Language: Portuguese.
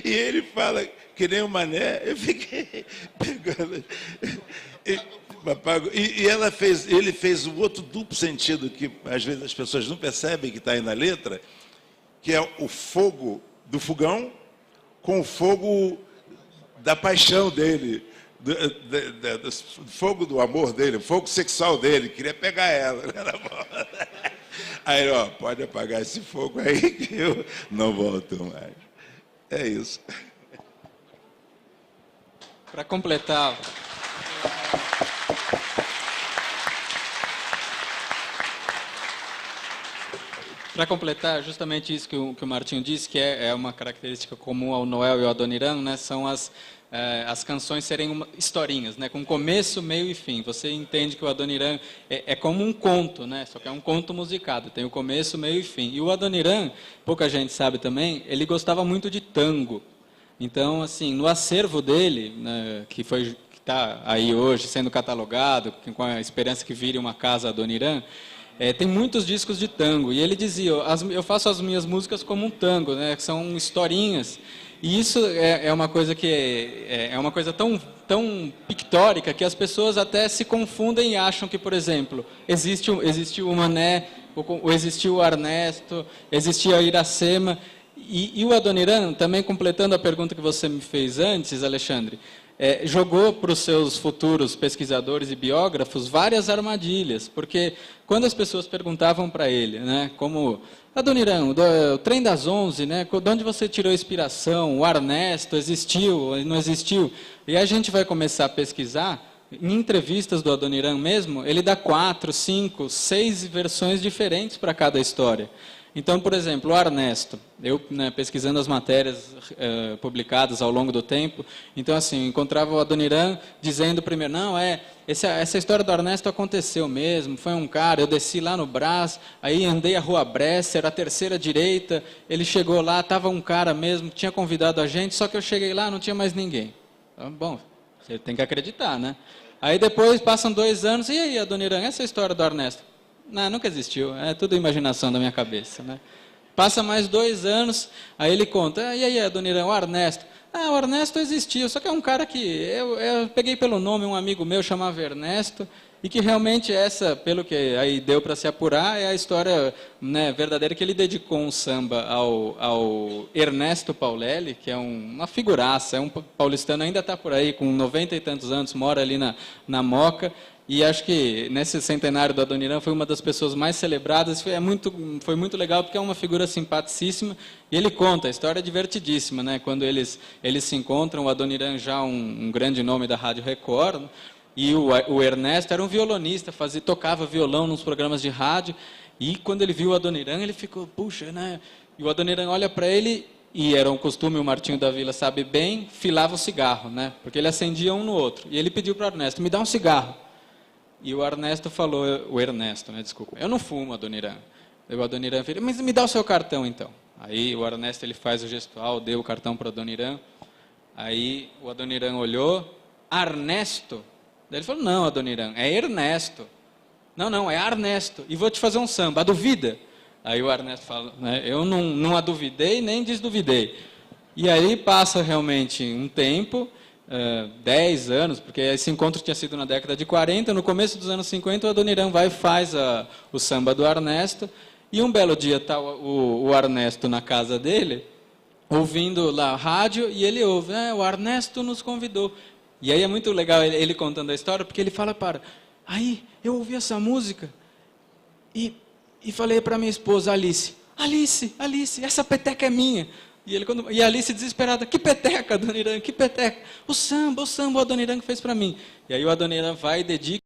E ele fala que nem o Mané, eu fiquei pegando. Ele fez um outro duplo sentido que às vezes as pessoas não percebem que está aí na letra, que é o fogo do fogão com o fogo da paixão dele, do fogo do amor dele, o fogo sexual dele, queria pegar ela. Aí, ó, pode apagar esse fogo aí que eu não volto mais. É isso. Para completar... Para completar, justamente isso que o Martinho disse, que é uma característica comum ao Noel e ao Adoniran, né, são as canções serem historinhas, né, com começo, meio e fim. Você entende que o Adoniran é como um conto, né, só que é um conto musicado, tem o começo, meio e fim. E o Adoniran, pouca gente sabe também, ele gostava muito de tango. Então, assim, no acervo dele, né, que está aí hoje sendo catalogado, com a esperança que vire uma casa Adoniran, tem muitos discos de tango, e ele dizia, eu faço as minhas músicas como um tango, né, que são historinhas, e isso é uma coisa que é uma coisa tão pictórica que as pessoas até se confundem e acham que, por exemplo, existe o Mané, ou existiu o Ernesto, existia a Iracema, e o Adoniran, também completando a pergunta que você me fez antes, Alexandre, jogou para os seus futuros pesquisadores e biógrafos várias armadilhas, porque quando as pessoas perguntavam para ele, né, como, Adoniran, o Trem das 11, né, de onde você tirou a inspiração, o Ernesto existiu, não existiu? E a gente vai começar a pesquisar, em entrevistas do Adoniran mesmo, ele dá 4, 5, 6 versões diferentes para cada história. Então, por exemplo, o Ernesto, eu, né, pesquisando as matérias publicadas ao longo do tempo, então assim, eu encontrava o Adoniran dizendo primeiro, não, essa história do Ernesto aconteceu mesmo, foi um cara, eu desci lá no Brás, aí andei a Rua Bresser, a terceira direita, ele chegou lá, estava um cara mesmo, tinha convidado a gente, só que eu cheguei lá, não tinha mais ninguém. Então, bom, você tem que acreditar, né? Aí depois passam 2 anos, e aí, Adoniran, essa história do Ernesto? Não, nunca existiu, é tudo imaginação da minha cabeça, né? Passa mais 2 anos, aí ele conta, e aí, Adoniran, o Ernesto? O Ernesto existiu, só que é um cara que eu peguei pelo nome, um amigo meu chamava Ernesto, e que realmente essa, pelo que aí deu para se apurar, é a história, né, verdadeira, que ele dedicou um samba ao Ernesto Paulelli, que é uma figuraça, é um paulistano, ainda está por aí, com 90 e tantos anos, mora ali na Moca. E acho que nesse centenário do Adoniran foi uma das pessoas mais celebradas, foi muito legal porque é uma figura simpaticíssima, e ele conta, a história é divertidíssima, né? Quando eles se encontram, o Adoniran já um grande nome da Rádio Record, né? E o Ernesto era um violonista, tocava violão nos programas de rádio, e quando ele viu o Adoniran, ele ficou, puxa, né? E o Adoniran olha para ele, e era um costume, o Martinho da Vila sabe bem, filava o cigarro, né? Porque ele acendia um no outro, e ele pediu para o Ernesto, me dá um cigarro. E o Ernesto falou, desculpa, eu não fumo, Adoniran. O Adoniran falou, mas me dá o seu cartão, então. Aí o Ernesto ele faz o gestual, deu o cartão para o Adoniran. Aí o Adoniran olhou, Ernesto? Daí ele falou, não, Adoniran, é Ernesto. Não, é Ernesto. E vou te fazer um samba, duvida? Aí o Ernesto fala, né, eu não a duvidei, nem desduvidei. E aí passa realmente um tempo... 10 anos, porque esse encontro tinha sido na década de 40, no começo dos anos 50, o Adoniran vai e faz o samba do Ernesto, e um belo dia está o Ernesto na casa dele, ouvindo lá a rádio, e ele ouve, o Ernesto nos convidou. E aí é muito legal ele contando a história, porque ele fala, aí eu ouvi essa música, e falei para minha esposa, Alice, essa peteca é minha. E a Alice desesperada, que peteca, Adoniran, que peteca? O samba, o Adoniran que fez para mim. E aí o Adoniran vai e dedica